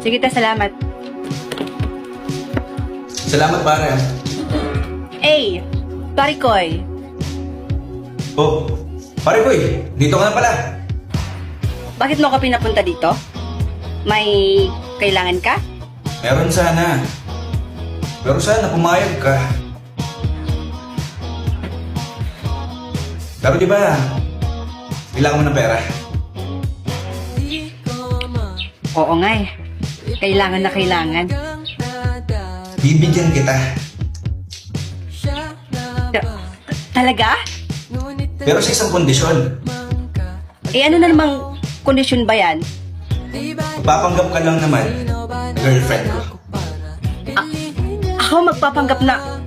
Sige ta, salamat. Salamat, pare. Hey, Parikoy. Oh, pare ko dito ka na pala. Bakit mo ka pinapunta dito? May kailangan ka? Meron sana. Pero sana pumayag ka. Pero di ba, kailangan mo ng pera? Oo nga eh. Kailangan na kailangan. Bibigyan kita. Talaga? Pero sa isang kondisyon. Eh ano na namang kondisyon ba yan? Papanggap ka lang naman, girlfriend ko. Ako magpapanggap na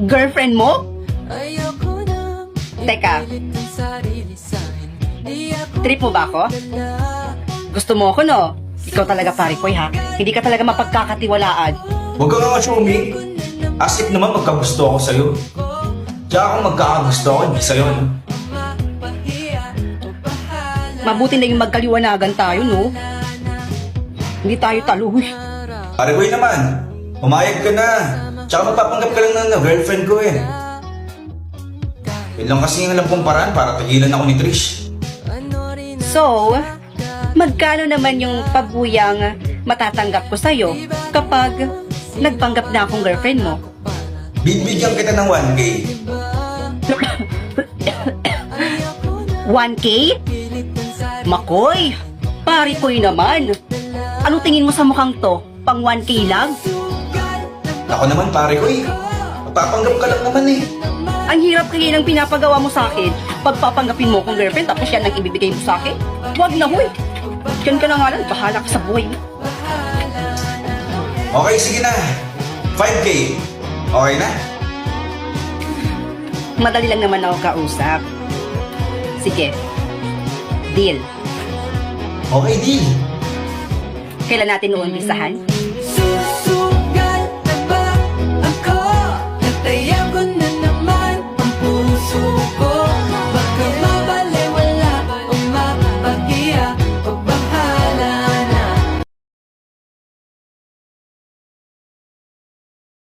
girlfriend mo? Teka. Trip mo ba ako? Gusto mo ako, no? Ikaw talaga, Parikoy, ha? Hindi ka talaga mapagkakatiwalaan. Huwag ka nga assuming. Asik naman magkagusto ako sa'yo. Tsaka kung magkakagusto ako, hindi sa'yo, no? Mabuti na yung magkaliwanagan tayo, no? Hindi tayo taluhoy. Pare boy naman, pumayag ka na. Tsaka magpapanggap ka lang ng girlfriend ko eh. Yun lang kasi yung alam kong paraan para tigilan ako ni Trish. So, magkano naman yung pabuyang matatanggap ko sa'yo kapag nagpanggap na akong girlfriend mo? Bibigyan kita ng 1K. 1K? Makoy! Parikoy naman! Anong tingin mo sa mukhang to? Pang 1K lang? Ako naman pare ko magpapanggap ka lang naman eh. Ang hirap kaya ng pinapagawa mo sa akin. Pagpapanggapin mo akong girlfriend tapos yan ang ibibigay mo sa akin? Huwag na, huy! Diyan ka na nga lang, bahala ka sa buhay mo. Okay, sige na. 5K. Okay na? Madali lang naman ako kausap. Sige. Deal. Okay, deal. Kailan natin uumpisahan?